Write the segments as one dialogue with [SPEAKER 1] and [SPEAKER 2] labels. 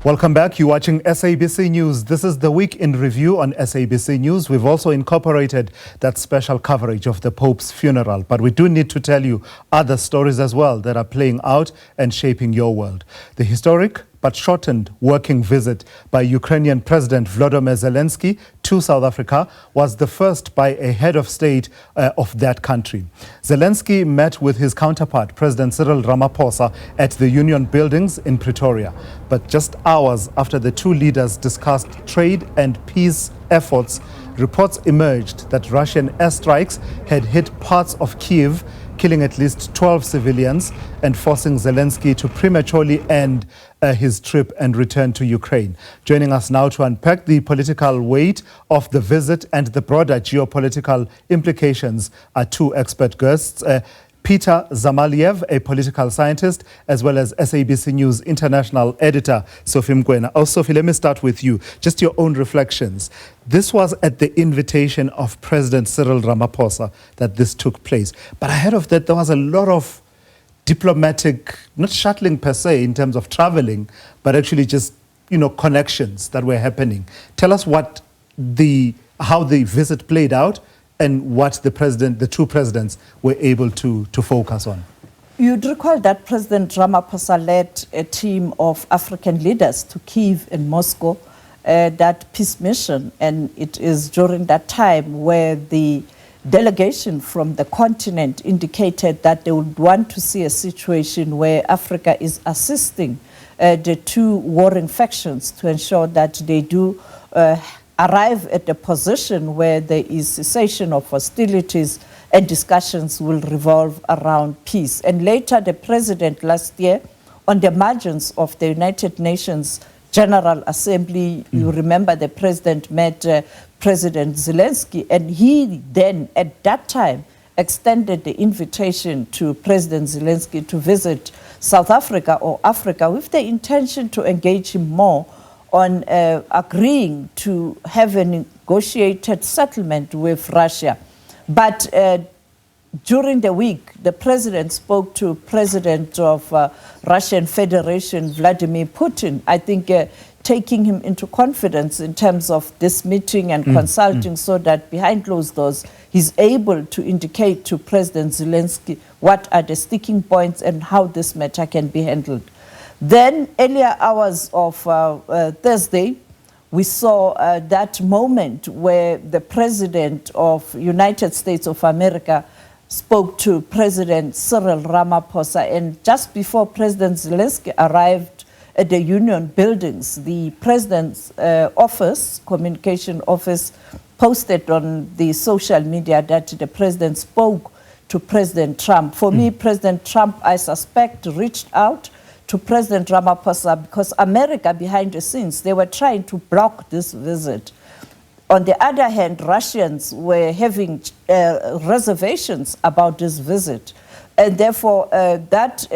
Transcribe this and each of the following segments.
[SPEAKER 1] Welcome back. You're watching SABC News. This is the Week in Review on SABC News. We've also incorporated that special coverage of the Pope's funeral. But we do need to tell you other stories as well that are playing out and shaping your world. The historic but shortened working visit by Ukrainian President Volodymyr Zelenskyy to South Africa was the first by a head of state of that country. Zelenskyy met with his counterpart, President Cyril Ramaphosa, at the Union Buildings in Pretoria. But just hours after the two leaders discussed trade and peace efforts, reports emerged that Russian airstrikes had hit parts of Kyiv, killing at least 12 civilians and forcing Zelenskyy to prematurely end his trip and return to Ukraine. Joining us now to unpack the political weight of the visit and the broader geopolitical implications are two expert guests. Peter Zalmayev, a political scientist, as well as SABC News international editor, Sophie Mkwena. Oh, Sophie, let me start with you. Just your own reflections. This was at the invitation of President Cyril Ramaphosa that this took place. But ahead of that, there was a lot of diplomatic, not shuttling per se in terms of traveling, but actually just, connections that were happening. Tell us how the visit played out and what the two presidents were able to focus on.
[SPEAKER 2] You'd recall that President Ramaphosa led a team of African leaders to Kyiv and Moscow, that peace mission. And it is during that time where the delegation from the continent indicated that they would want to see a situation where Africa is assisting the two warring factions to ensure that they do arrive at a position where there is cessation of hostilities and discussions will revolve around peace. And later, the president last year, on the margins of the United Nations General Assembly, you remember the president met President Zelenskyy, and he then, at that time, extended the invitation to President Zelenskyy to visit South Africa or Africa with the intention to engage him more on agreeing to have a negotiated settlement with Russia. But during the week, the president spoke to President of Russian Federation, Vladimir Putin, I think taking him into confidence in terms of this meeting and consulting so that behind closed doors, he's able to indicate to President Zelenskyy what are the sticking points and how this matter can be handled. Then, earlier hours of Thursday, we saw that moment where the President of United States of America spoke to President Cyril Ramaphosa. And just before President Zelenskyy arrived at the Union Buildings, the President's office, communication office, posted on the social media that the President spoke to President Trump. For me, President Trump, I suspect, reached out to President Ramaphosa because America, behind the scenes, they were trying to block this visit. On the other hand, Russians were having reservations about this visit. And therefore, that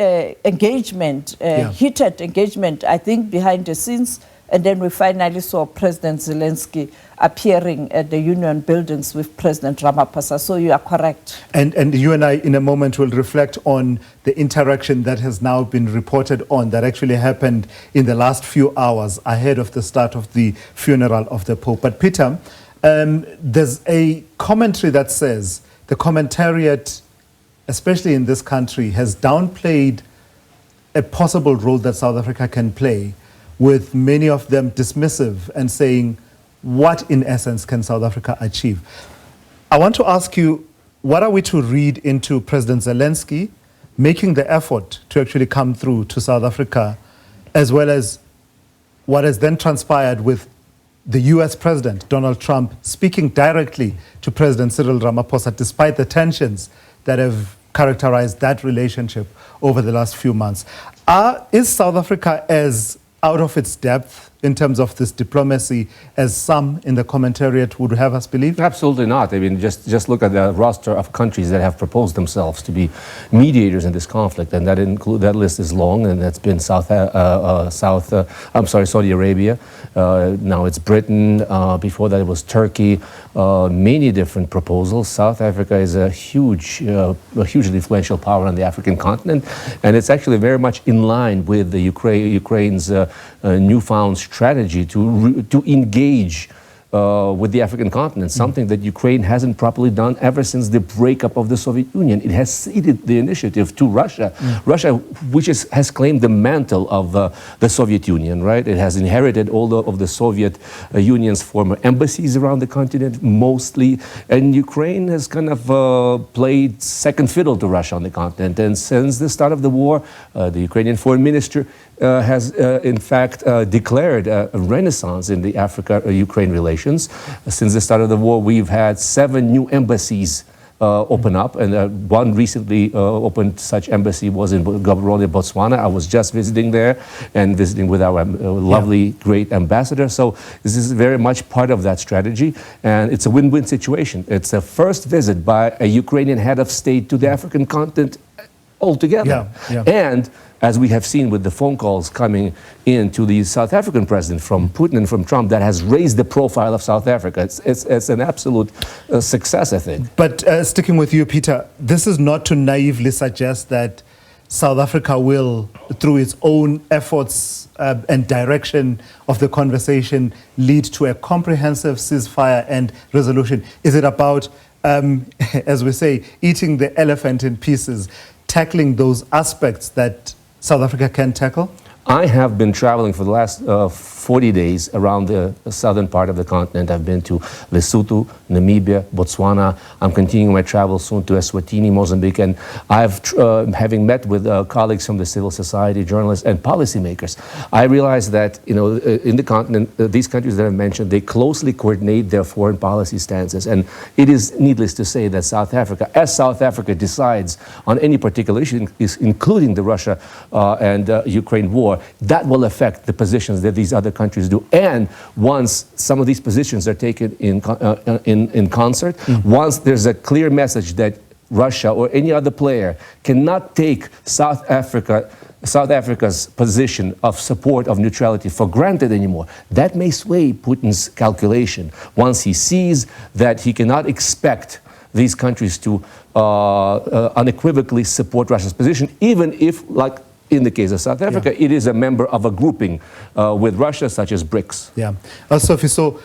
[SPEAKER 2] engagement, heated engagement, I think, behind the scenes. And then we finally saw President Zelenskyy appearing at the Union Buildings with President Ramaphosa. So you are correct.
[SPEAKER 1] And you and I, in a moment, will reflect on the interaction that has now been reported on that actually happened in the last few hours ahead of the start of the funeral of the Pope. But Peter, there's a commentary that says the commentariat, especially in this country, has downplayed a possible role that South Africa can play, with many of them dismissive and saying, what in essence can South Africa achieve? I want to ask you, what are we to read into President Zelenskyy making the effort to actually come through to South Africa, as well as what has then transpired with the US President, Donald Trump, speaking directly to President Cyril Ramaphosa, despite the tensions that have characterized that relationship over the last few months? Is South Africa as out of its depth in terms of this diplomacy as some in the commentariat would have us believe?
[SPEAKER 3] Absolutely not. I mean, just look at the roster of countries that have proposed themselves to be mediators in this conflict, and that list is long, and that's been Saudi Arabia. Now it's Britain. Before that, it was Turkey. Many different proposals. South Africa is a hugely influential power on the African continent, and it's actually very much in line with the Ukraine's newfound strategy to engage with the African continent, something that Ukraine hasn't properly done ever since the breakup of the Soviet Union. It has ceded the initiative to Russia. Russia, which has claimed the mantle of the Soviet Union, right? It has inherited all of the Soviet Union's former embassies around the continent, mostly, and Ukraine has kind of played second fiddle to Russia on the continent. And since the start of the war, the Ukrainian foreign minister has in fact declared a renaissance in the Africa-Ukraine relations. Since the start of the war, we've had 7 new embassies open up, and one recently opened such embassy was in Gaborone, Botswana. I was just visiting there and visiting with our lovely, great ambassador. So this is very much part of that strategy, and it's a win-win situation. It's a first visit by a Ukrainian head of state to the African continent altogether. And as we have seen with the phone calls coming in to the South African president from Putin and from Trump, that has raised the profile of South Africa. It's an absolute success, I think.
[SPEAKER 1] But sticking with you, Peter, this is not to naively suggest that South Africa will, through its own efforts and direction of the conversation, lead to a comprehensive ceasefire and resolution. Is it about, as we say, eating the elephant in pieces, tackling those aspects that South Africa can tackle?
[SPEAKER 3] I have been traveling for the last 40 days around the southern part of the continent. I've been to Lesotho, Namibia, Botswana. I'm continuing my travel soon to Eswatini, Mozambique, and having met with colleagues from the civil society, journalists, and policymakers, I realized that in the continent, these countries that I've mentioned, they closely coordinate their foreign policy stances, and it is needless to say that South Africa decides on any particular issue, including the Russia and Ukraine war, that will affect the positions that these other countries do. And once some of these positions are taken in concert, once there's a clear message that Russia or any other player cannot take South Africa's position of support of neutrality for granted anymore, that may sway Putin's calculation once he sees that he cannot expect these countries to unequivocally support Russia's position, even if, like in the case of South Africa, it is a member of a grouping with Russia, such as BRICS.
[SPEAKER 1] Sophie, so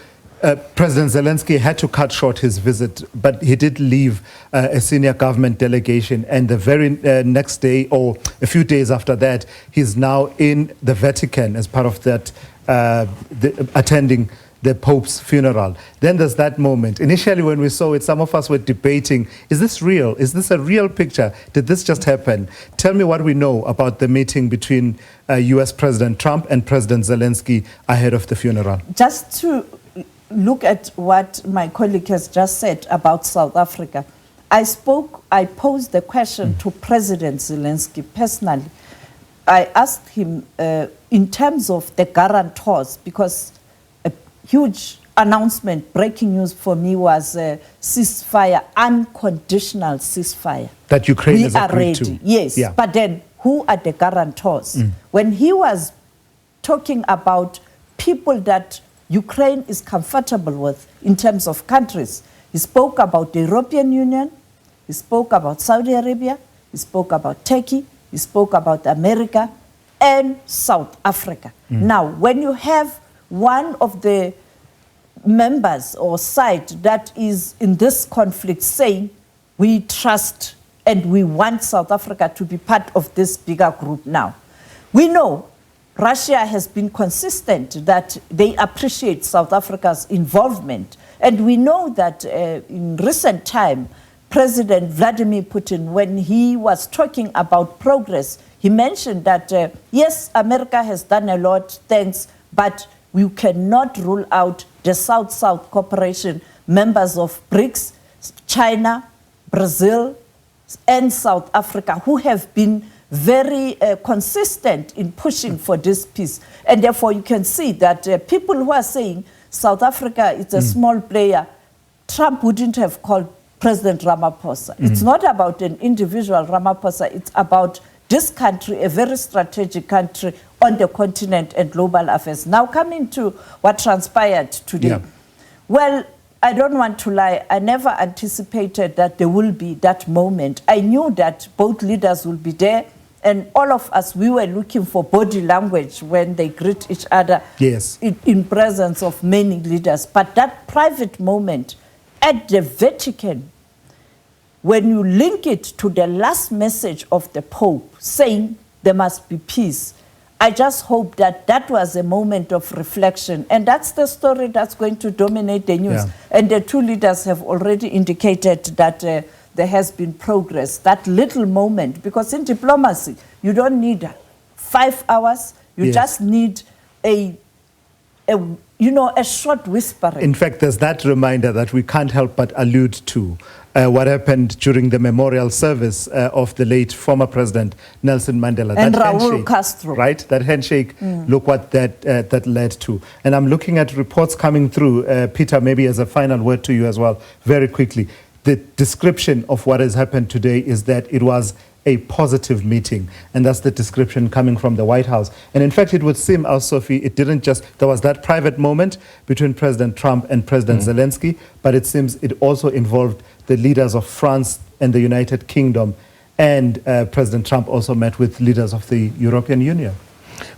[SPEAKER 1] President Zelenskyy had to cut short his visit, but he did leave a senior government delegation, and the very next day, or a few days after that, he's now in the Vatican as part of that, attending the Pope's funeral. Then there's that moment. Initially, when we saw it, some of us were debating, is this real? Is this a real picture? Did this just happen? Tell me what we know about the meeting between US President Trump and President Zelenskyy ahead of the funeral.
[SPEAKER 2] Just to look at what my colleague has just said about South Africa, I posed the question to President Zelenskyy personally. I asked him in terms of the guarantors, because huge announcement, breaking news for me was a ceasefire, unconditional ceasefire.
[SPEAKER 1] That Ukraine is agreed to.
[SPEAKER 2] Yes, but then who are the guarantors? When he was talking about people that Ukraine is comfortable with in terms of countries, he spoke about the European Union, he spoke about Saudi Arabia, he spoke about Turkey, he spoke about America and South Africa. Now, when you have one of the members or side that is in this conflict saying, we trust and we want South Africa to be part of this bigger group now. We know Russia has been consistent that they appreciate South Africa's involvement. And we know that in recent time, President Vladimir Putin, when he was talking about progress, he mentioned that, yes, America has done a lot, thanks, but we cannot rule out the South-South cooperation members of BRICS, China, Brazil, and South Africa, who have been very consistent in pushing for this peace. And therefore, you can see that people who are saying South Africa is a small player, Trump wouldn't have called President Ramaphosa. It's not about an individual Ramaphosa, it's about this country, a very strategic country on the continent and global affairs. Now coming to what transpired today. Well, I don't want to lie. I never anticipated that there will be that moment. I knew that both leaders will be there And all of us, we were looking for body language when they greet each other
[SPEAKER 1] Yes.
[SPEAKER 2] in presence of many leaders. But that private moment at the Vatican, when you link it to the last message of the Pope saying there must be peace, I just hope that that was a moment of reflection. And that's the story that's going to dominate the news.
[SPEAKER 1] Yeah.
[SPEAKER 2] And the two leaders have already indicated that there has been progress. That little moment, because in diplomacy, you don't need 5 hours. You
[SPEAKER 1] Yes.
[SPEAKER 2] just need a short whispering.
[SPEAKER 1] In fact, there's that reminder that we can't help but allude to what happened during the memorial service of the late former president Nelson Mandela.
[SPEAKER 2] And
[SPEAKER 1] That
[SPEAKER 2] Raul
[SPEAKER 1] handshake,
[SPEAKER 2] Castro.
[SPEAKER 1] right? That handshake. Look what that led to. And I'm looking at reports coming through. Peter, maybe as a final word to you as well, very quickly. The description of what has happened today is that it was a positive meeting, and that's the description coming from the White House. And in fact, it would seem, Sophie, it didn't just, there was that private moment between President Trump and President Zelensky, but it seems it also involved the leaders of France and the United Kingdom, and President Trump also met with leaders of the European Union.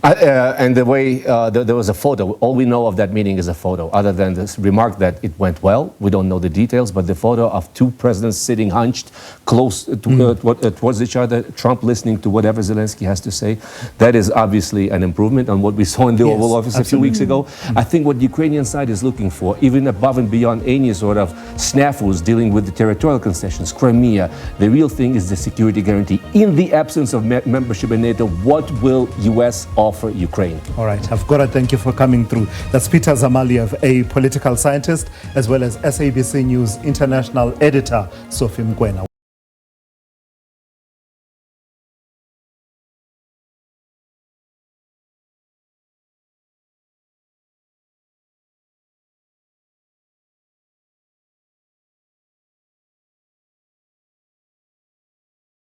[SPEAKER 3] And the way there was a photo, all we know of that meeting is a photo, other than this remark that it went well. We don't know the details, but the photo of two presidents sitting hunched close towards each other, Trump listening to whatever Zelensky has to say, that is obviously an improvement on what we saw in the Oval Office a few weeks ago. I think what the Ukrainian side is looking for, even above and beyond any sort of snafus dealing with the territorial concessions, Crimea, the real thing is the security guarantee. In the absence of membership in NATO, what will U.S. offer Ukraine?
[SPEAKER 1] All right, I've got to thank you for coming through. That's Peter Zalmayev, a political scientist, as well as SABC News international editor, Sophie Mkwena.